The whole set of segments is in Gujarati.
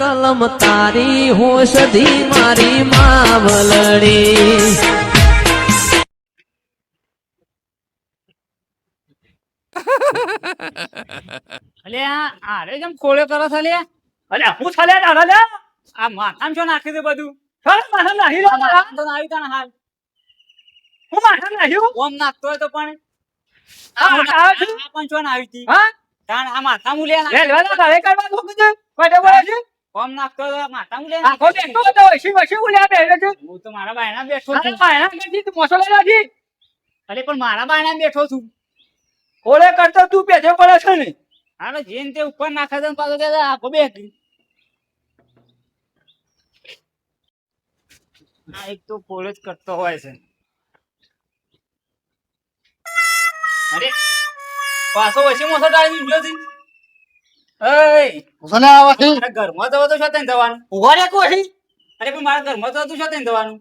કલમ તારી હોશધી મારી માવલડી. અલે આરે જેમ ખોળે કરો છો લે. અલે હું ચાલે તારા લે આ માથામાં છો નાખી દે બધું. ચાલ માથા નાહી લે આ માથામાં તો આવી તા ને હાલ. હું માથા નાહ્યું ઓમ નાખતો હોય તો પણ આ માથા આવે છે? આ પણ છો ને આવી તી. હા તાણ આ માથામાં લે લે લેવા તારે કરવા ધોક છે કોઈ બોલે છે ઓમ નાખતો હોય તો માથામાં લે. આખો બેઠો તો વસી વસી ઉલ્યા બેઠો છે હું તો મારા બાયણા બેઠો અરે છું. પાયણા કદી તું મોસો લઈ લાજી અરે પણ મારા બાયણા બેઠો છું. ઓલે કરતો તું પેઠે પડે છે ને હાલો જેન તે ઉપર નાખે છે ને પાછો કે આખો બેઠી. આ એક તો ખોળે જ કરતો હોય છે. અરે પાછો વસી મોસો ડાળી ગયો છે. એય મોસલે આવા છે મારા ઘરમાં જવો તો શું થઈને જવાનું? ઉઘાડે કોશી અરે પણ મારા ઘરમાં જવું તો શું થઈને જવાનું?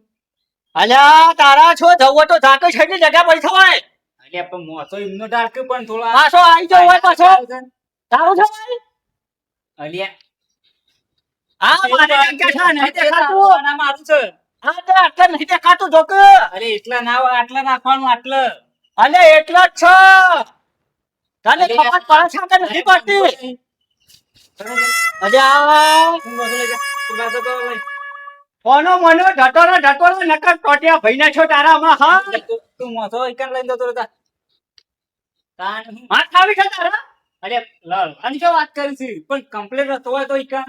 અલ્યા તારા છો જવો તો જાતો છેડી જગ્યા પૈસા હોય અરે પણ મોસો એમનો ડાળક્યો પણ થોડો પાછો આવી જાવ હોય પાછો તારું છે ભાઈ અલ્યા આ મારે કે છે નહીં દેખાતું આ મારું છે. આ તે આટલા નહીં દેખાતું જોક અરે એટલા ના હોય આટલા નાખવાનું આટલે. અલે એટલા જ છે તને ખબર પડે છે કે નથી પડતી અલ્યા હું મોસો લઈ જા. તું પાછો કહો ભાઈ. કોનો મનો ઢટોરા નકર ટોટિયા ભઈના છો તારા હમણાં હા તું મોસો એકન લઈને જતો રહેતા. તાણ હું- હાથ આવી છે તારા અરે લલ આની શું વાત કરી છે? પણ કમ્પ્લેટ રસ્તો હોય તો એકન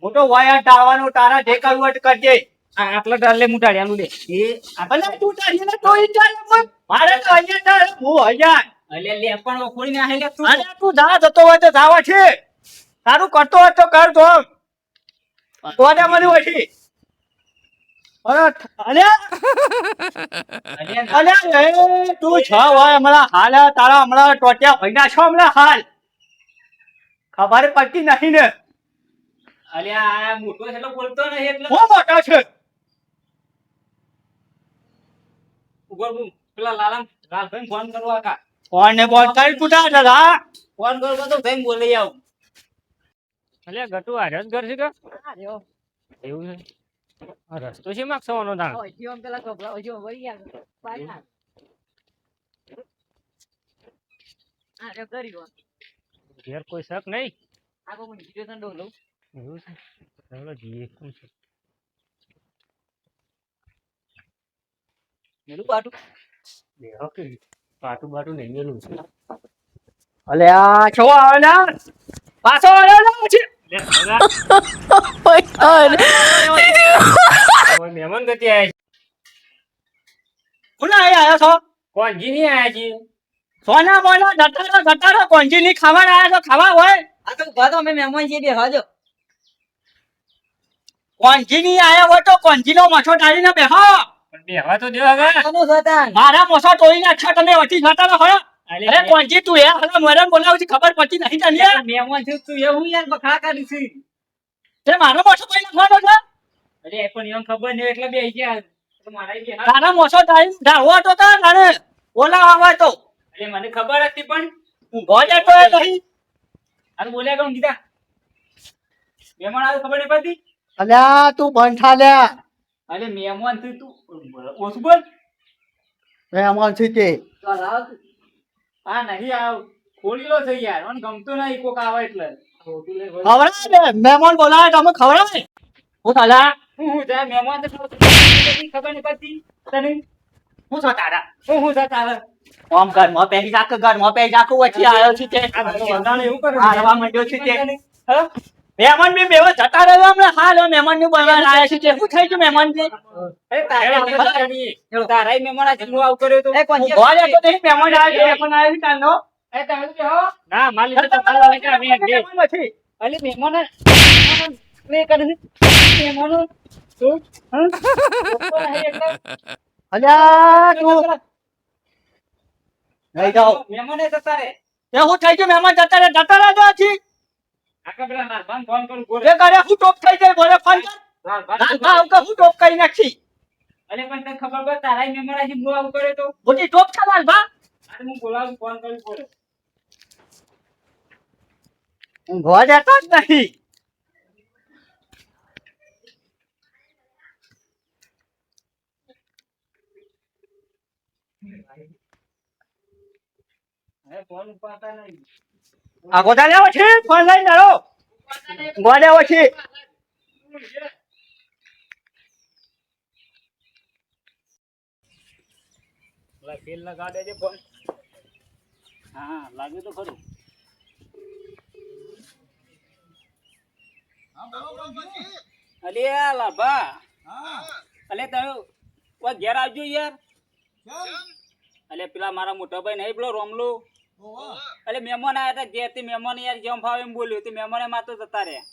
મોટો વાયા ટાવાનો તારા જે કરવું હોય તે કરજે આટલા ડાલે હું ડાળિયાનું લે. એ અને તું તારીને તોય ચાલે પણ મારે તો અહીંયા તારે હું હજાર અલ્યા લે પણ ઓખોડી ના હેલે તું. અને તું જા જતો હોય તો જાવા છે તારું કરતો હોય તો કર તો તોડે મને વસી અરે અલ્યા એ તું છ હોય હમણાં હાલ તારા હમણાં ટોટિયા ભઈના છો હમણાં હાલ ખબર પડતી નહીં ને અલ્યા આ મોટો એટલો બોલતો નહીં એટલે હું મોટો છે ઉપર હું પેલા લાલભાઈ ફોન કરવા કા કોને બોલ કરી કુટા દાદા ફોન કરવા તો ભાઈ બોલી આવું. અલ્યા ગટુ હારે જ ઘર છે કે એવું છે આ રસ્તો છે માગ સવાનો દાણ ઘેર કોઈ શક નહીં એવું છે ચાલો જઈએ શું છે મેલું પાટું બેહો કે પાટું બાટું નહીં મેલું છે અલે આ છો આવે ને પાછો આવ્યો ને પછી લે, હવે મહેમાન ગતિ આયા છે કોના આવ્યો છો કોણજી નહીં આયા છે સોના બોના જટારો કોંજી ની ખાવા આવ્યા છો ખાવા હોય આ તો ઉભા તો અમે મહેમાન છીએ બેહવા દો. કોંજી ની આયા હોય તો કોંજી નો મછો ડાળીને બેહો પણ બેહવા તો દેવા હવે કોનું સતાન? મારા મોસો તોડી નાખ્યો તમે વટી જટારો હોય અરે અરે કોંજી તું એ હવે મરમ બોલાવું છે ખબર પડતી નહીં તને મહેમાન છું તું એવું યાર બખા કરી છે. તે મારો મોસો કોઈ નાખવાનો છે અરે પણ એમ ખબર નહીં એટલે બેહી ગયા. તો મારા ઈ બેહવા. તારા મોસો ડાળી ડાળવો તો તાર તારે બોલાવા હોય તો અરે મને ખબર હતી પણ ઊંઘો જતો એ નહીં આ બોલ્યા કોણ કીધા? મહેમાન આવે ખબર નહીં પડતી? અલ્યા તું બંઠા લે અરે મહેમાન થી તું ઓછું બોલ. મેં અમાર છે તે હા નહીં આવ ખોલીલો છે યાર મને ગમતું નહીં કોક આવે એટલે ખોટું લે ભાઈ. ખવડાવે ને મહેમાન બોલાવે તો અમે ખવડાવે હું થાલા હું જાય મહેમાન તો ખબર નહીં પડતી તને હું છો તારા હું જા તારે આમ ઘરમાં પહેરી રાખ ઘરમાં પહેરી રાખું વચ્ચે આવ્યો છે તે આ બધાને એવું કરે હારવા માંડ્યો છે તે હા? મહેમાન બી બેવ જતા રહ્યો હમણાં હાલ મહેમાન નું બોલવા આવ્યા છે તે શું થઈ ગયું મહેમાન ને અરે તારા મહેમાન આ જમવા આવ કર્યો તો ઊંઘો જતો નહીં મહેમાન આવ્યો છે મહેમાન આવ્યો છે તારનો એ તમે તો બેહો. ના માલી તો મારવા લાગ્યા અમે એક બે. મહેમાન નથી અલે મહેમાન લે કરે છે મહેમાન તું હા તો નહીં એટલે અલ્યા તું નહીં જાઓ મહેમાન એ જતા રે એ હું થઈ ગયું મહેમાન જતા રહ્યા છે આકા પેલા લાલભાન ફોન કરું બોલે એ કરે હું ટોપ થઈ જાય બોલે ફોન કર લાલભાન હા હું હું ટોપ કરી નાખી અલે પણ તને ખબર પડે તારા મહેમાન આ જમવા આવ કર્યો તો મોટી ટોપ છે લાલભા અરે હું બોલાવું ફોન કરું બોલે ઊંઘવા જતો જ નહીં ફોન ઉપાડતા નહીં. આ ગોદા લેવો છે ફોન લઈને ડાળો ગોદા લેવો છે પેલા તેલ લગાડ દેજે ફોન. હા લાગ્યું તો ખરું. અલ્યા લાભા અલે તમે કોઈ ઘેર આવજો યાર. અલે પેલા મારા મોટા ભાઈ નહીં પેલો રોમલો અલે મહેમાન આયા હતા ઘેર થી મહેમાન યાર જેમ ફાવે એમ બોલ્યું તે મહેમાને માતો જતા રહ્યા.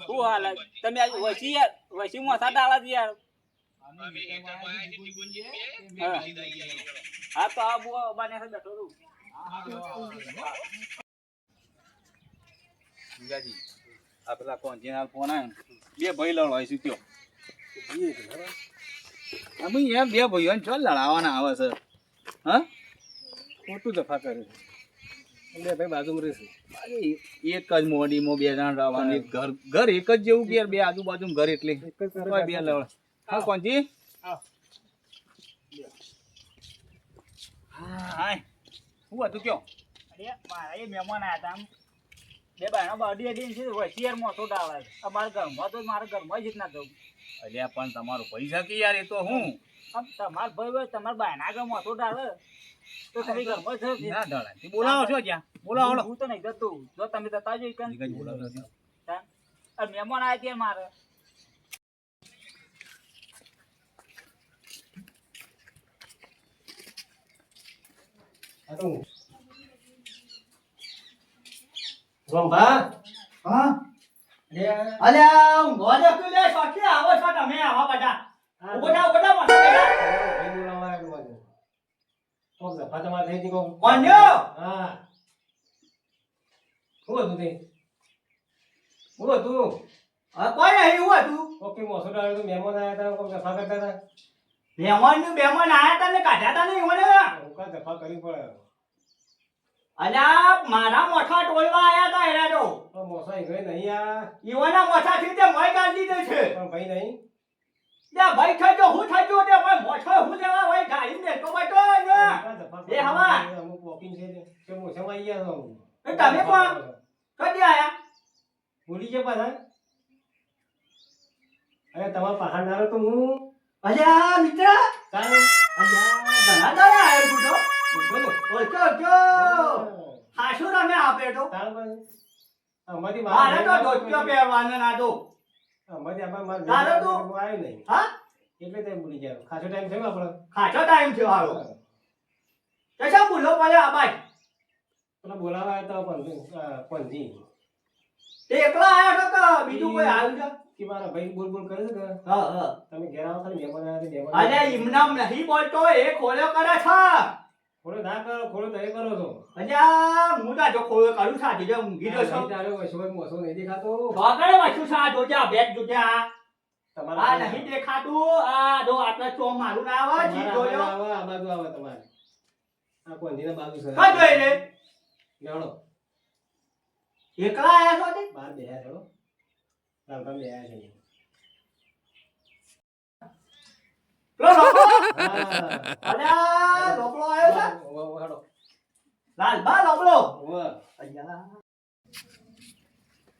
શું હાલ તમે આજ વસી યાર વસી મોસા ડાળા જ યાર. હા તો આ બુઆ બાને બેઠો છું. આ પેલા કોન્જીના ફોન આવ્યો બે ભાઈ લડવાય શું કયો એમ બે ભાઈઓને ચો લડાવવાના આવે છે હા ખોટું દફા કરે છે બે ભાઈ બાજુમાં રહેશે એક જ મોડીમાં બે જણ રહેવાનું એક ઘર એક જ જેવું કે બે આજુબાજુ ઘર એટલે બે લડ હા કોન્જી હા શું હતું કયો અરે મારા એ મહેમાન આયા હતા આમ બે બહેનો બર્થડે દિન છે વસિયાર મોટો ડાળા છે. અમારા ઘરમાં તો મારા ઘરમાં જ ના જવું. અલ્યા પણ તમારું પૈસા કે યાર એ તો હું આમ તમારા ભાઈ હોય તમારા બહેના ઘર મોટો ડાળે તો તમે ઘરમાં જ ના ડાળા તે બોલાવો છો ત્યાં બોલાવો હું તો નહીં જતો જો તમે જતા જો એક બોલાવો મહેમાન આયા ત્યાં મારે અલ્યા ગોજે કુલે સાથી આવો છો તમે આવા બધા ઉભા ઉભા કોન્યો આ કોઈ અહીં હું હતું મહેમાન આયા તા ને કાઢ્યા તા ને મને અલ્યા મારા મોઠા ટોલવા આયા તા એના તો ઈવાના મોઠાથી તે મોય કાઢી દે છે યા ભાઈ થજો હું થજો તે ભાઈ મોઠો હું લેવા ભાઈ ગાડી ને તો બટો ને એ હવા એ તમે કોણ કદી આયા ભૂલી ગયા પાછા અરે તમારા પહાડનારો તો હું અલ્યા મિત્ર અલ્યા ઘણા દાડા આયો તું તો ઓછો હાસુ રમે આપે તો મારે તો ધોતિયો પહેરવાનો ના તો તારે તો આવ્યો નહીં હા એટલે તે ભૂલી ગયા ખાસો ટાઈમ થયો આપણો ખાસો ટાઈમ થયો હારો કેસા ભૂલો પડે આ ભાઈ પેલા બોલાવા આવ્યા હતા પણજી તે એકલા આયા છો કે બીજું કોઈ આવ્યું છે કે મારા ભાઈ બોલ બોલ કરે છે કે હા હા તમે ઘેર આવો ખાલી મહેમાન આવ્યા અરે ઇમનામ નહીં બોલતો એ ખોલ્યો કરે છે ખોડો ના કરો ખોડો તમે કરો છો અલ્યા હું તો જો ખોલ્યો કરું સાથી જો ઊંઘી જો છો તારો વસવાટ મોસો નહીં દેખાતો વાગડે વાછું સા જોજા બેટ જોજા આ તમારા નહીં દેખાતું આ જો આટલા ચો મારું ના આવે જી જોયો આ બાજુ આવે તમારે આ પણજીના બાજુ છે કા જોઈ લે લેવડો એકલા આયા છો તે બહાર બેહ્યા છો રામરામ બેહ્યા છે લો લોકો હા અલ્યા લોકલો આવ્યો છે હાડો લાલ બા લોકલો વાહ અલ્યા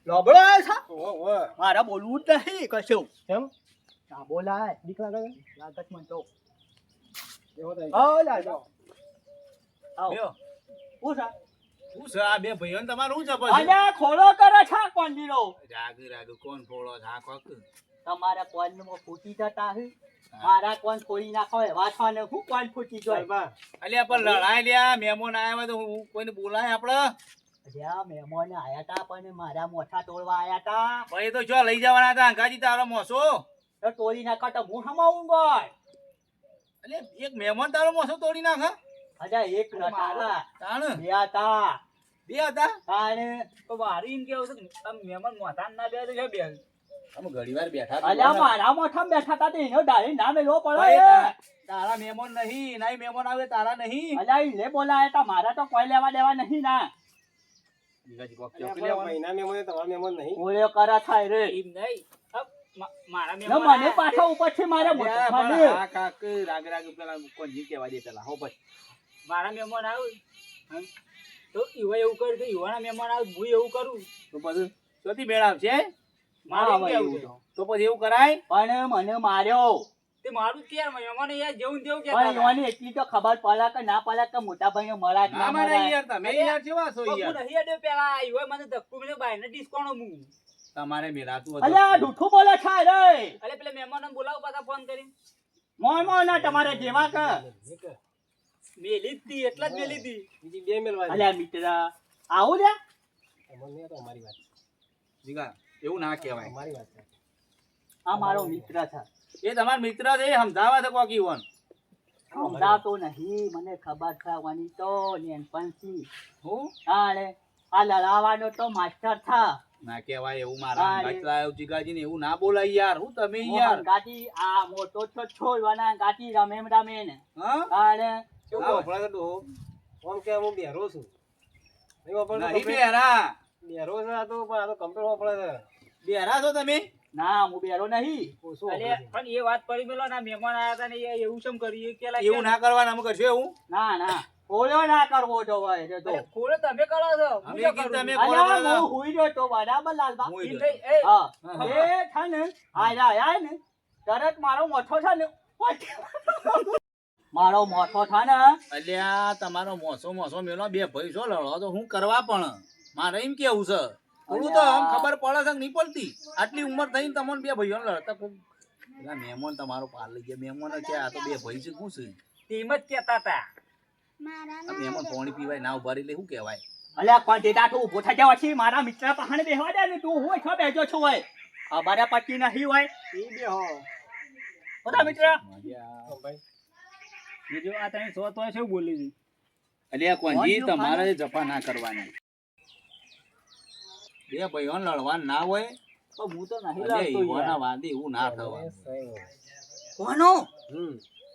લોકલો આવ્યો છે વાહ મારા બોલવું જ નહીં કશું કેમ ના બોલાય બીક લાગે લાગત મન તો એવો થાય ઓ લાલ આવો હું છે શું છે આ બે ભાઈઓને તમારું શું છે પછી અલ્યા ખોલો કરે છે કોંડીનો રાગુ કોણ ફોડો છે આ કોક તમારા કોનમાં ફૂટી જતા હે મારા કોણ ફોડી નાખો એવા છો ને હું કોણ ફૂટી જોય અલ્યા પણ લડાઈ લ્યા મહેમાન આયા તો હું કોઈને બોલાય આપડે અલ્યા મહેમાન આયા તા પણ મારા મોઠા તોડવા આયા તા ભાઈ તો જો લઈ જવાના હતા અંગાજી તારો મોસો તો તોડી નાખો તો હું હમાવું બોય અલ્યા એક મહેમાન તારો મોસો તોડી નાખ અજા એક નટારા તાણ બે હતા બે હતા તાણે તો મારી એમ કેવું છે આમ મહેમાન મોઢામાં ના બેસે છે બે અમે ઘડીવાર બેઠા અલ્યા મારા મોઠામાં બેઠા તા તે એનો ડાળી ના મેલો ભાઈ, પડે તારા મહેમાન નહીં નાઈ મહેમાન આવે તારા નહીં અલ્યા ઈ લે બોલાયા તા મારા તો કોઈ લેવા દેવા નહીં ના અંગાજી કોક મહિના મહેમાન તમારા મહેમાન નહીં ઓળ્યો કરા થાય રે એમ નહીં મારા ને મહેમાન મને પાછો ઉપરથી મારે મોટો અલ્યા, ખાને. પણ આ કાક રાગ રાગ પેલા કોણજી કહેવા દે પેલા હો ભાઈ મારા મહેમાન આવ્યું તો ઈવો એવું કર્યું કે ઈવાના મહેમાન આવ્યું હું એવું કરું તો પછી શોથી મેળ આવશે મારે આવે કેવું એવું છે? તો. તો પછી એવું કરાય પણ મને માર્યો. તે મારું જ ક્યાં મહેમાન યાર જેવું ને તેવું પણ કહેતા હતા. એવાની એટલી તો ખબર પડે કે ના પડે કે મોટા ભાઈને મળે કે ના ના મારે મળે. યાર તમે યાર કેવા છો પણ યાર હું નહીં અડ્યો પેલા ઈવો મને ધક્કો મળ્યો બાયને ડિસ્કાઉન્ટ હું તમારે મેળાતું અલે આ ઢૂઠું બોલે છે રે. અલે પેલા મહેમાનને બોલાવો પાછા ફોન કરીને મોય ના તમારે જેવા કે. મેલી જ તી એટલા જ મેલી તી અલ્યા મિત્ર આવું લે. જીગા એવું ના કહેવાય આ મારો મિત્ર છે. એ તમારો મિત્ર છે એ સમજાવા છે કોક ઈવન સમજાવતો નહીં મને ખબર છે વાની તો નેનપણથી. હું તાણે આ લડાવાનો તો માસ્ટર છે. ના કહેવાય એવું મારા અરે. અંગાત જીગાજી ને એવું ના બોલાય યાર હું તમે યાર ગાતી આ મોટો છો છોડવાના ગાતી રમે ને. હા તાણે કેવું વફળા તો ઓમ કે હું બેરો છું નહીં બેરા બેરો છે આ તો પણ આ તો કમ્પ્યુટર પડે છે બેરા છો તમે ના હું બેરો નહીં. ઓછું અલે પણ એ વાત પડી મેલો ના મહેમાન આયા હતા ને એ એવું શેમ કર્યું એ કેલા એવું ના કરવાના અમે કરશું એવું ના ના ખોલ્યો ના કરવો તો ભાઈ રે તો. અરે ખોળે તમે કરો છો હું અમે તો કીધું કરું તમે છું. ખોળો અલ્યા કરો. હું હુઈ રહ્યો તો બરાબર લાલબા. હું ઈ ઈ લઈ- એ, હા હા. એ છે ને આયા ને તરત મારો મોઠો છે ને મારો મોઠો છે ને અલ્યા તમારો મોસો મેલો બે ભાઈ છો લડો તો હું કરવા પણ મારે એમ કેવું છે થોડું તો આમ ખબર પડે છે કે નહીં પડતી આટલી ઉંમર થઈને તમને બે ભાઈઓ લડતા ખૂબ પેલા મહેમાન તમારો પાર લઈ ગયા મહેમાન કે આ તો બે ભાઈ છે શું છે તેમ જ કહેતા હતા આ મહેમાન પાણી પીવાય ના ઉભા રહી એટલે શું કહેવાય અલ્યા પણ દેતા તું ઉભો થઈ જાવ પછી મારા મિત્ર પાસે બેહવા દે ને તું હોય છો બેજો છો હોય અમારા પતિ નહીં હોય ઈ બે હો બધા મિત્ર બીજું આ તમે સો તો શું બોલી છે અલ્યા કોંજી તમારે જફા ના કરવાની બે ભાઈઓ લડવાનું ના હોય તો હું તો નહીં અલ્યા લાગતો ઈવોના યાર. વાંધે એવું ના થવાનું કોનો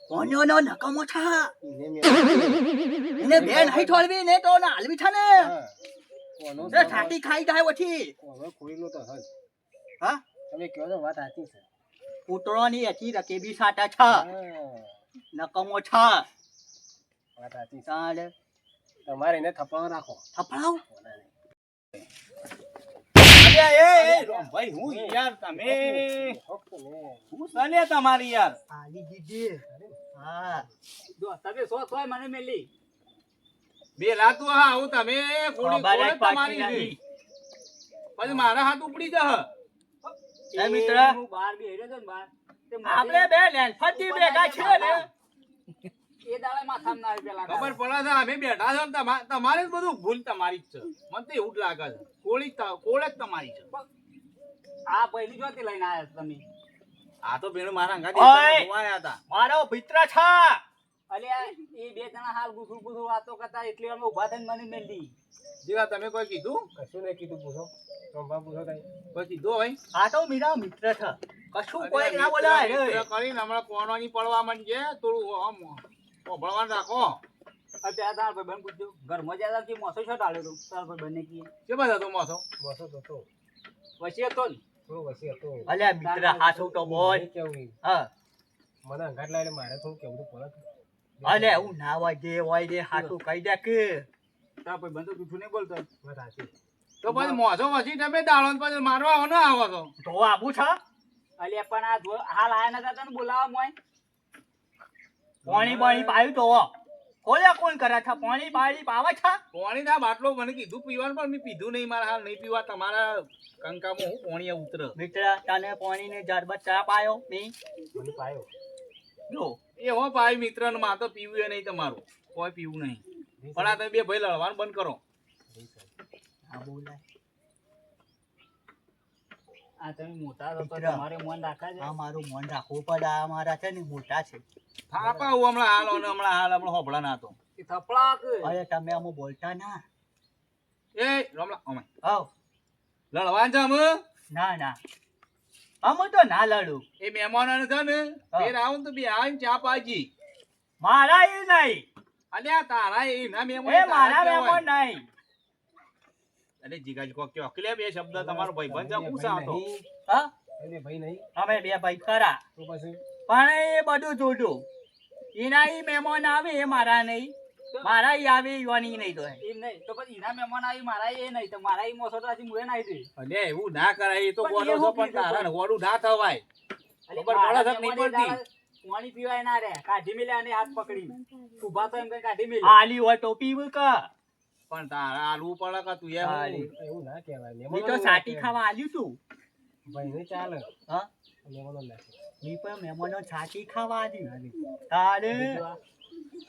કોનો નકમો છે એને બેન નહીં છોડવી ને તો ના હાલવી છે ને તે છાતી ખાઈ જાય પછી ખોઈલો તો હજ હા તમે કહો તો વાત સાચી છે પુતળોની એકી રકેબી સાટા છે નકમો છે વાત સાચી છે ચાલે તમારે એને થપાવ રાખો થપડાવ અલ્યા એ ભાઈ હું યાર તમે ફક્ત ને હું સને તમારી યાર આલી દીધી હા જો તમે સો તોય મને મેલી બે લાતું હા હું તમે કોડી ખબર જ કોણ પાછી તમારી નહીં. છે પછી મારા હાથ ઉપડી જા એ મિત્ર હું બહાર બેહ્યો હતો ને બહાર તે મને આપણે બે લેન્ફતી ભેગા છે ને એ દાડે માથામાં ના આવી પેલા ખબર પડે છે અમે બેઠા છે ને તમારે જ બધું ભૂલ તમારી જ છે મને તો એવું જ લાગે છે કોળ જ તમારી છે આ પહેલી જોતી લઈને આયા છો તમે આ તો બેન મારા અંગાથી ઓય! જોવાયા હતા મારો મિત્ર છે અલ્યા એ બે જણા હાલ ગુસુ ગુસુ વાતો કરતા એટલી અમે ઉભા થઈને મને મેલી જેવા તમે કોઈ કીધું કશું નહીં કીધું પૂછો સંભા પૂછો કઈ કોઈ કીધું ભાઈ આ તો મારા મિત્ર છે કશું કોઈ ના બોલાય રે. કરીને હમણાં કોણવાની પડવા માંડજે થોડું આમ ભણવાનું રાખો અત્યારે તાર ભાઈ બન પૂછ્યું ઘરમાં જ્યાં કે મોસો શોટ આલ્યો તો તાર ભાઈ બને કી કે બધા તો મોસો બસો તો હતો વસી હતો ને થોડું વસી હતો અલ્યા મિત્ર હાચું તો બોલ એ કેવું હા મને અંગાટ લાવીને મારે થોડું કેવું તો પડે અલે હું ના હોય દે હાચું કહી દે કે તાર ભાઈ બન તો જૂઠું નહીં બોલતો વાત સાચી તો પછી મોસો વસી તમે દાળો ને પછી મારવા આવો ના આવો તો તો આબુ છે અલ્યા પણ આ હાલ આયા નતા તને બોલાવા મોય પાણી બાણી પાયું તો કોલે કોણ કરે છે પાણી બાણી પાવે છે પાણી ના બાટલો મને કીધું પીવાનું પણ મેં પીધું નહીં મારા હાલ નહીં પીવા તમારા કંકામાં હું પાણી ઉતર મિત્ર તને પાણી ને જરબત ચા પાયો મી મને પાયો જો એ હો ભાઈ મિત્ર ને માં તો પીવું એ નહીં તમારું કોઈ પીવું નહીં પણ આ તમે બે ભાઈ લડવાનું બંધ કરો આ બોલાય આ તમે મોટા છો તો મિત્ર. તમારે મન રાખા છે આ મારું મન રાખવું પડે આ મારા છે ને મોટા છે થાપા હું હમણાં હાલ અને હમણાં હોભળા ના તો એ થપડા કે અરે તમે અમુ બોલતા ના એ રમલા અમે આવ લડવાનું છે અમે ના ના અમુ તો ના લડું એ મહેમાનોને છે ને હા. ફેર આવું ને તો બે આવીને ચા પાજી મારા એ નહીં અલ્યા તારા એ ના એ મહેમાન મારા મહેમાન નહીં અરે જીગાજી કોક કયો અકલે બે શબ્દ તમારો ભાઈબંધ છે પૂછા હતો હા એ એને ભાઈ નહીં અમે બે ભાઈ ખરા તો પછી પણ એ બધું જોજો એના ઈ મહેમાન આવે એ મારા નહીં મારા ઈ આવે ઈવાની નહીં તો એમ નહીં તો પછી એના મહેમાન આવી મારા એ નહીં તો મારા ઈ મોસોટાથી મુએ ના આવી અલે એવું ના કરાય એ તો પણ ગોડો એવું છે પણ કીધું તારા પણ. ગોડું ના થવાય ખબર પડે છે કે નહીં પડતી? પાણી પીવાય ના રે કાઢી મેલે અને હાથ પકડી ઉભા તો એમ કઈ કાઢી મેલે આલી હોય તો પીવું કા પણ તારા આલવું પડે કે તું એવું ના કહેવાય ઈ તો સાટી ખાવા આલ્યું તું ભાઈ નહીં ચાલે હા મહેમાનો નાખે ઈ પણ મહેમાનો સાટી ખાવા આલ્યું તારે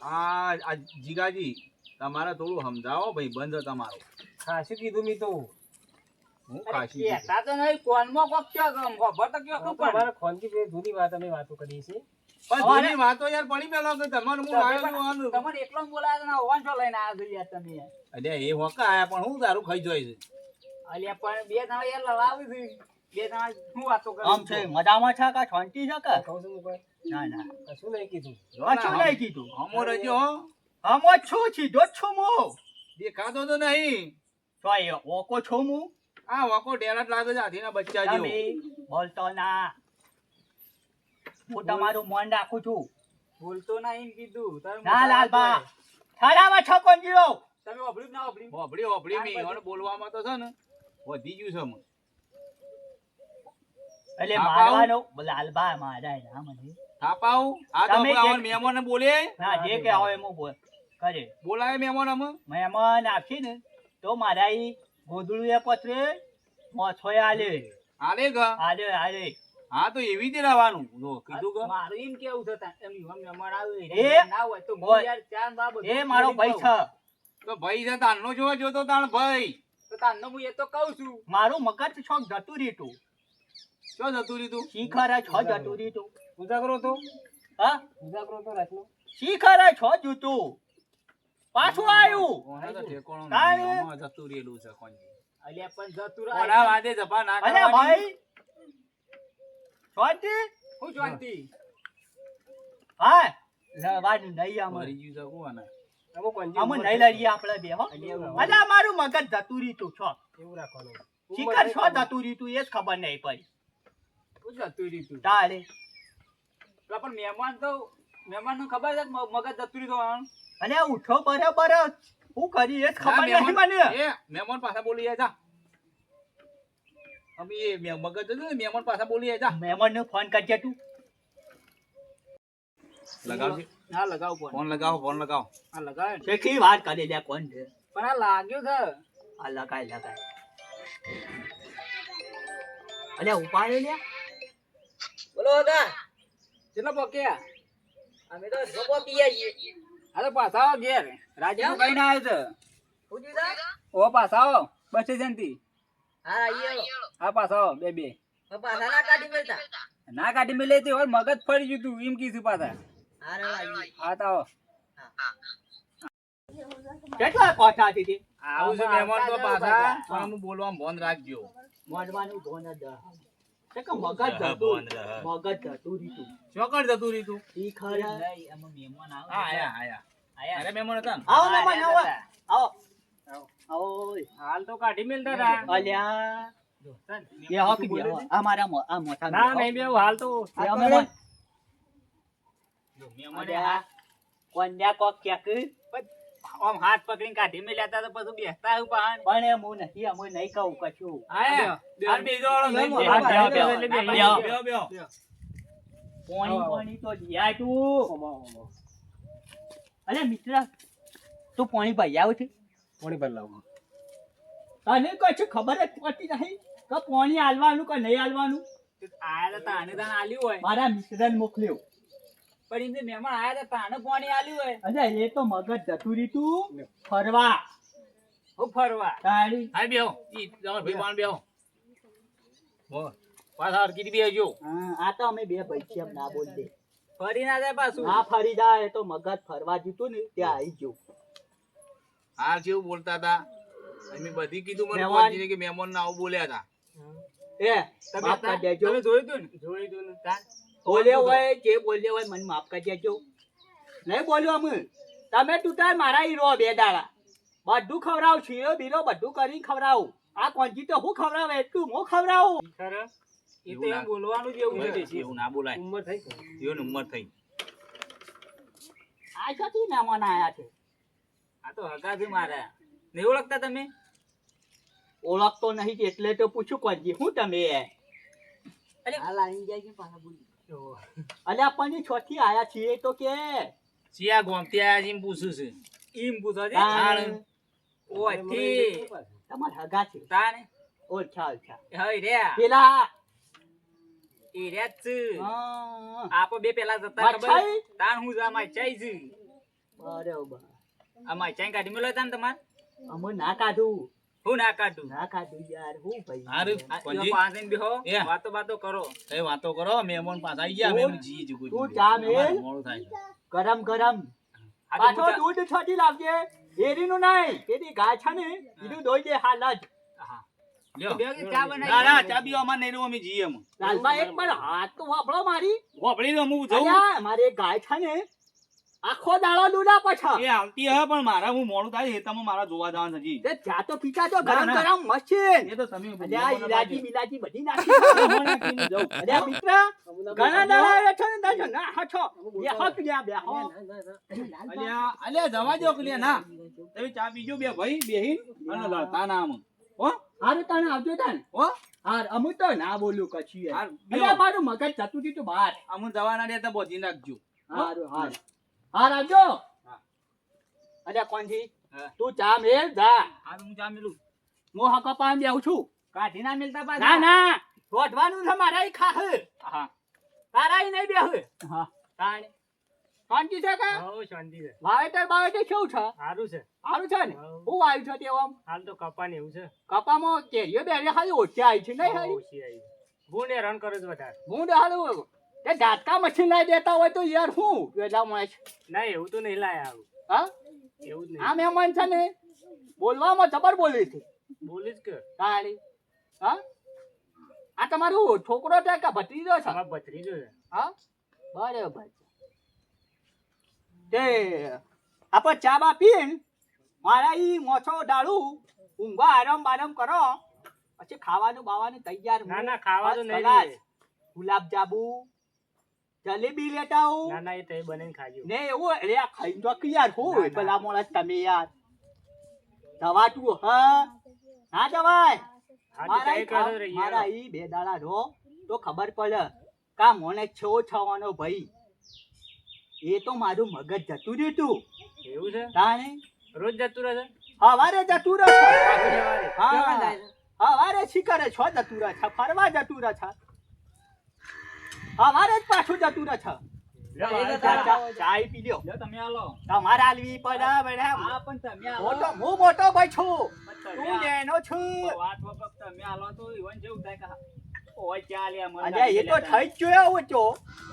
આ જીગાજી તમારે થોડું સમજાવો ભાઈ બંધ તમારો ખાસું કીધું મી તો હું ખાસી કેતા તો નહીં કોનમાં કોક ક્યાં ગમ ખબર તો ક્યાં ખબર અમારા ખોનથી બે જૂની વાત અમે વાતો કરી છે પણ જૂની વાતો યાર પડી પેલો કે તમારું હું આવ્યો છું તમને એકલો જ બોલાય ના ઓવાન છો લઈને આવ્યા છો યાર તમે અલે એ હોકા આયા પણ હું તારું ખાઈ જોઈ છે અલ્યા પણ બે જણા યાર લડાવી છે બે જણા શું વાતો કરે આમ છે મજામાં છે કે શાંતિ છે કે કહું છું કોઈ ના ના કશું નહીં કીધું કશું નહીં કીધું હમો રજો હો હમો છું સીધો જ છું હું દેખાતો તો નહીં તો એ ઓકો છું હું આ વકો ડેરા જ લાગે છે હાથીના બચ્ચા જેવો તમે બોલતો ના હું તમારું મન રાખું છું બોલતો ના એમ કીધું ના લાલબા થારામાં છો કોણ જીરો તમે ઓબળી ના ઓબળી હોભળી હોભળી મી હવે બોલવામાં તો છે ને વધી ગયું છે મને એટલે થાપાવું? મારવાનો લાલબા મારા ના મને થાપાઉ આ તો તમે આપણે જે- આવન મહેમાનને બોલીએ ના જે કે હોય હું બોલ કરે બોલાય મહેમાન અમે મહેમાન આપી ને તો મારા ઈ ગોદડું એ પતરે મોછોય આલે હાલે ગ આલે આલે હા તો એવી જ રહેવાનું જો કીધું કે મારું એમ કેવું થતા એમ મહેમાન આવે એ ના હોય તો બોલ. યાર ચાર બા બધું એ મારો ભાઈ છે તો ભાઈ છે તારનો જોવા જોતો તાણ ભાઈ તો તારનો હું એ તો કહું છું મારું મગજ છોક જતું રીતું શું જતું રીતું શીખર છ જતું રીતું ઉજાગરો તો હા ઉજાગરો તો રાતનો શીખર છ જતું પાછું આવ્યું કોના તો ઠેકોણું કાંઈ નહીં. આમાં જતું રહેલું છે કોણથી. અલ્યા પણ જતું કોના વાદે જપા ના અલ્યા કરવાની. ભાઈ શાંતિ હું શાંતિ હા લડવાનું નહીં આમાં મરી ગયું છે કોણ આને? અમે કોંજી આમાં નહીં લડીએ આપણે બે હો અલ્યા મારું મગજ જતું રીતું છો એવું રાખવાનું શીખર છો જતું રીતું એ જ ખબર નહીં પડી જતું રીતું તારે પણ મહેમાન તો મહેમાન નું ખબર છે કે મગજ જતું રીતું અલ્યા ઉઠો બરાબર હું કરી એ જ ના, ખબર નહીં મહેમાન- મને એ મહેમાન પાછા બોલી જાય જા અમે એ મગજ હતું ને મહેમાન પાછા બોલી જાય જા મહેમાન ને ફોન કરજે તું લગાવજે ના લગાવ ફોન લગાવો ફોન લગાવો આ લગાવ શેખી વાત કરી લે કોણ છે પણ આ લાગ્યું છે આ લગાય અલ્યા ઉપાડે લે બોલો કાકા કેટલા પોક્યા અમે તો જોબો પીયા છીએ અરે પાછા આવો ઘેર રાજુ કઈ ના આવ્યો છે ઓ પાછા આવો બસ જંતી હા આયો હા પાછા આવો બે પાછા ના કાઢી મેલે તે ઓર મગજ ફરી ગયું તું એમ કીધું પાછા હા તો આવો કેટલા કોઠા હતી આવું છે મહેમાન તો પાછા પણ અમે બોલવામાં બંધ રાખજો મોડવાનું ધોન જ તે કે મગજ જતું રીતું ચોકડ જતું રીતું ઈ ખરા નહીં એમાં મહેમાન આવે હા આયા અરે મહેમાન હતા ને આવો મહેમાન આવો આવો હાલ તો કાઢી મેલતા હતા અલ્યા બે હક બે આ મારા આ મોટા ના નહીં બે હાલ તો મહેમાન આ કોન્યા કોક ક્યાક આમ હાથ પકડીને કાઢી મેલ્યા હતા તો પછી બેસતા આવ્યું પાન પણ એમ હું નથી અમે નહીં કહું કશું આયા આ બીજો વાળો બેહો પાણી તો દિયા તું અરે મિત્ર તું પાણી ભાઈ આવ છે પાણી ભર લાવો તને કશું ખબર જ પડતી નહીં કે પાણી આલવાનું કે નહીં આલવાનું આયા હતા તાને તાને આલ્યું હોય મારા મિત્રને મોકલ્યો પણ એમને મહેમાન આયા હતા તાને પાણી આલ્યું હોય અરે એ તો મગજ જતું રીતું ફરવા હું ફરવા તાળી હાય બેહો ઈ તમાર ભાઈ પાણ બેહો બોલ પાછા હરકીથી બેહજો આ તો અમે બે ભાઈ છે એમ ના બોલ દે ફરી ના જાય પાછું હા ફરી જાય તો મગજ ફરવા જીતું ને ત્યાં આવી ગયું હાલ જેવું બોલતા હતા અમે બધી કીધું મને મહેમાન- પહોંચીને કે મહેમાન ના આવું બોલ્યા હતા એ માફ કરી દેજો જોયું તું ને બોલ્યો હોય જે બોલ્યો હોય મને માફ કરી દેજો નહીં બોલ્યો અમે તમે તૂટા મારા હીરો બે દાડા બધું ખવડાવું શીરો બીરો બધું કરીને ખવડાવું આ કોંજી તો હું ખવડાવે એટલું હું ખવડાવું એ તો એમ બોલવાનું જ એવું છે. એવું ના બોલાય. ઉંમર થઈ એની ઉંમર થઈ. આ ક્યાંથી મહેમાન આયા છે? આ તો હગા છે મારા. નહીં ઓળખતા તમે? ઓળખતો નહીં એટલે તો પૂછું કોજી હું તમે હાલ આવી જાય કે પાછા બોલી અલ્યા પણ છોથી આયા છીએ તો કે સિયા ગોમતી આયા છે એમ પૂછું છે. ઈમ પૂછો છે? તાણ ઓયથી. તમારા હગા છે તાણે? ઓછા ઓછા હવે રહ્યા. પેલા એ રહ્યા જ છે. હા, આપો બે પેલા જતા ખબર? માછાઈ? તાણ હું જા માછાઈ છે. બરોબર આ માછાઈ કાઢી મેલો તાન તમાર? અમે ના કાઢું હું ના કાઢું. ના કાઢું યાર હું ભાઈ હારું, આ પંજી. જો પાંચ દિન બેહો, એ. વાતો બાતો કરો. એ વાતો કરો મહેમાન પાછા આવી ગયા તું- અમે જી જુગુ તું ચા મેલ. મોડું થાય. ગરમ ગરમ આ તો પાછો હું જા- દૂધ છોટી લાવજે એરીનું નહીં પેલી ગાય છે ને એનું દોઈ દે હાલ જ હા. લ્યો. બે વાગે ચા બનાવી. ના ના ચા પીવા અમારે નહીં રહું, અમે જઈએ અમે. લાલબા એક પણ હાથ તો વાપરો મારી હોભળી લો, હું જઉં. અલ્યા મારે ગાય છે ને આખો દાડો દૂધા પાછા એ આવતી હે પણ મારા હું મોડું થાય એ તમે મારા જોવા જવાનું છે જી. તે ચા તો પીતા તો ના, ગરમ ના. ગરમ મશીન એ તો તમે અલ્યા મહેમાનો ઈલાચી લાવજો. બિલાચી બધી નાખી હું નાખીને જાઉં. અલ્યા મિત્ર ઘણા દાડા બેઠો ને દાજો ના હાચો બે હક લ્યા બે હો અલ્યા જવા દો કે ના તમે ચા પીજો બે ભાઈ બેહીન અને લડતા ના આમ. હો હારું તને આવજો તને હો હાર અમુ તો ના બોલું કછી હાર, અલ્યા બેહો. મારું મગજ જતું હતું બહાર અમુક જવાના રહેતા બોધી નાખજો. હારું હાર હાર આવજો અલ્યા કોણજી હા. તું ચા મેલ જા હા તો હું ચા મેલું. હું હકો પાન બેહું છું કાઢી ના મેલતા પાછા. ના ના રોટવાનું છે મારા ખાહ હા. તારા નહીં બેહ હા. તાણે શાંતિ છે કે હો શાંતિ છે વાવેતર બાવેતર કેવું છે સારું છે સારું છે ને હા. હું આવ્યું છે તે આમ હાલ તો કપાને એવું છે કપામાં કેરીઓ બેરી ખાલી ઓછી આવી છે નહીં હારી ઓછી આવી હું ને રન કરે છે વધારે હું હાલું તે ઝાટકા મશીન લાવી દેતા હોય તો યાર હું વેલા મળે છે ના એવું તો નહીં લાયા આવું હા એવું જ આ નહીં મહેમાન છે ને બોલવામાં જબર બોલી છે બોલીશ કે તાળી હા આ તમારું છોકરો છે કે ભત્રીજો છે તમારો ભત્રીજો છે હા બરાબર છે તે આપણે ચા બા પીને મારા ઈ મોછો ડાળું ઊંઘવા આરામ બારામ કરો પછી ખાવાનું બાવાનું તૈયાર ના ના ખાવા તો નહીં સલાડ, લઈએ. ગુલાબ જાંબુ જલેબી લેતા આવું ના ના એ તો બનાવીને ખાજો ને એવું અરે આ ખાઈને તો કે યાર ના, હોય ના. પેલા મોણસ તમે યાર દવા તું હા ના જવાય હા તો મારા તય ઈ કરો ખાવ- રે મારા યાર. ઈ બે દાડા રહો તો ખબર પડે કા મોને છો છવાનો ભાઈ એ તો મારું મગજ જતું રહ્યું તું એવું છે તાણે રોજ જતું રહે છે હવારે જતું રહે છે. પાછું જવારે. હા હવારે શીખરે છો જતું રહે છે ફરવા જતું રહે છે હવારે જ પાછું જતું રહે છે લે, એ તો ચા- ચા- ચાય પી લ્યો લ્યો તમે આલો. તમારે આલવી પડે બેટા. હા પણ તમે આલો. મોટો હું મોટો ભાઈ છું પણ તું તમે એનો છું વાત વખત તમે આલો તો ઈવન જેવું થાય કે ઓય ચા લે મને અરે એ તો થઈ જ જોયો હું છો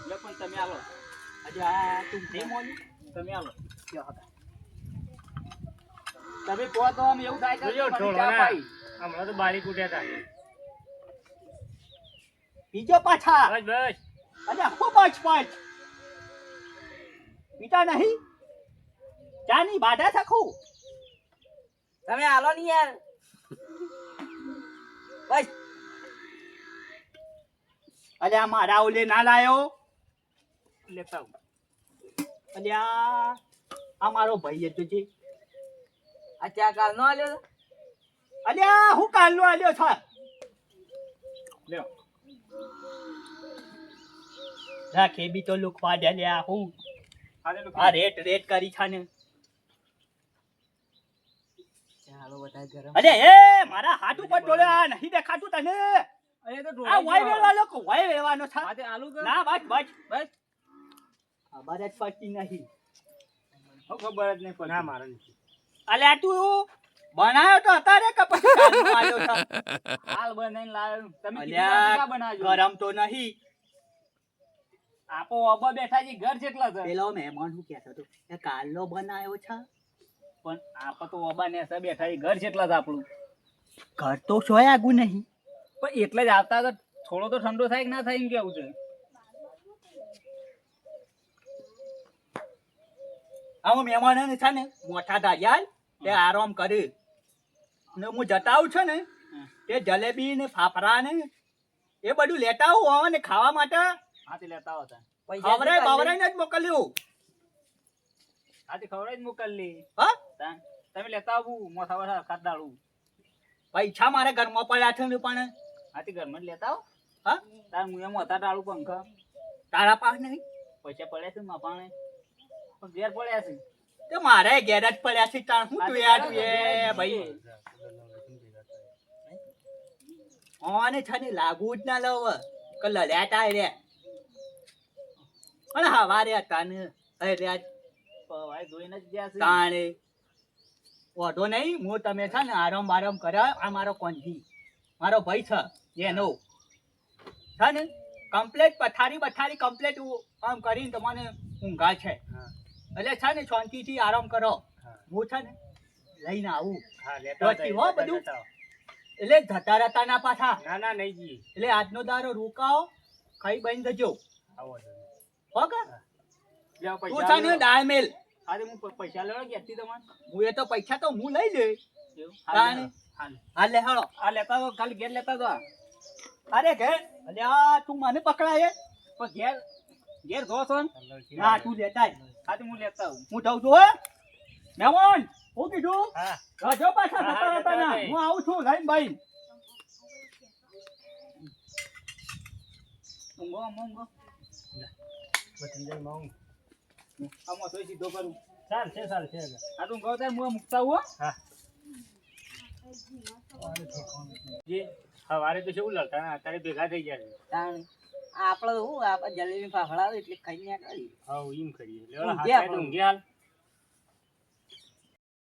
લે પણ તમે આલો. અરે આ તું નહીં મોની તમે આલો. તમે કહો તો આમ એવું થાય કે જોજો, મને ઠોળો ચા ના. પાઈ. હમણાં તો બારી કૂટ્યા હતા બીજો પાછા બસ બસ અરે હું પાંચ પાંચ પીતા નહીં ચાની બાધા થખું તમે આલો ને યાર. બસ અરે આ મારા ઓલે ના લાયો લેતા આવું. અરે આ મારો ભાઈ હતો છે આ ચા કાલ નો આલ્યો. અરે હું કાલનો આલ્યો છે લ્યો. રાખે બી તો લુક પાડે લ્યા હું આ લે આ રેટ રેટ કરી છે ને ચાલો બધા ગરમ. અરે એ મારા હાથ ઉપર ડોલે આ નહીં દેખાતું તને અરે તો આ વાય વેળવાનો કો વાય વેળવાનો છે આ તે આલુ કર. ના બસ બસ બસ ખબર જ પડતી નહીં હો ખબર જ નહીં ના પડતી. મારે નથી અલ્યા તું બનાવ્યો તો અત્યારે કે પછી કાલનો આલ્યો છે હાલ બનાવીને લાવ્યો. તમે કીધું અલ્યા તો ના બનાવજો. ગરમ તો નહીં આપો અબો બેઠા છે ઘર જેટલા છે. પેલો મહેમાન હું કહેતો હતો એ કાલનો બનાવ્યો છે પણ આપો તો અબા ને સા બેઠા છે ઘર જેટલા છે આપણું. ઘર તો સોય આગું નહીં પણ એટલે જ આવતા તો થોડો તો ઠંડો થાય કે ના થાય એમ કેવું છે. આમાં મહેમાન છે ને મોટા ધાર્યા તે આરામ કરે ને હું જતા આવું છે ને તે જલેબી ને ફાફડા ને એ બધું લેતા આવું ને ખાવા માટે હાથી લેતા આવતા ખવરાય બવરાઈને જ મોકલ્યું હાથી ખવડાવી જ મોકલલી હા તાન તમે લેતા આવું મોથા વથા ખાડાળું પૈસા મારે ઘરમાં પડ્યા છે ને પણ હાથી ઘરમાં જ લેતા આવો હા તાર હું એમ મોથા ડાળું પંખા તારા પાસે નહીં પૈસા પડ્યા છે ને માપાણે પણ ઘેર પડ્યા છે તો મારે ઘેર જ પડ્યા છે તાણ હું તું યાર તું એ ભાઈ ઓને છે ને લાગુ જ ના લવ કે લડ્યા તા રે પણ હવારે હતા ને અરે ભાઈ જોઈને જ ગયા છે તાણે ઓઢો નહીં હું તમે છે ને આરામ બારામ કરે આ મારો કોંજી મારો ભાઈ છે એનો છે ને કમ્પ્લેટ પથારી કમ્પ્લેટ આમ કરીને તમને ઊંઘા છે એટલે છે ને શાંતિથી આરામ કરો હું છે ને લઈને આવું પછી હો બધું એટલે જતા રહેતા ના પાછા ના નહીં જી એટલે આજનો દારો રોકાઓ ખાઈ બંધ જજો આવો હો કે લ્યો તું પૈસા છે ને દાળ મેલ અરે હું પૈસા લેવા ગયા હતી તમારે હું એ તો પૈસા તો હું લઈ લે એવું તાણે. હાલ હાલ લે હાલો આ લેતા તો ખાલી ઘેર લેતા તો અરે ઘેર અલ્યા તું મને પકડાય પણ ઘેર જો છો ને હા તું લેતા આય. હાથી હું લેતા આવું હું જાઉં છું હે મેમોન હું કીધું હા રજો પાછા હા, થતા રહેતા ના જતા હું આવું છું લઈને ભાઈ ઊંઘો ઊંઘો આમાં સોય સીધો કરું ચાલશે આ તું કહો ત્યારે હું મૂકતા હું જે સવારે તો શું લડતા ને અત્યારે ભેગા થઈ ગયા છે આપડે હું આપડે જલેબી ફાફડા આવે એટલે ખાઈ ના કરી હા એમ કરીએ ઊંઘ્યા ઊંઘી હાલ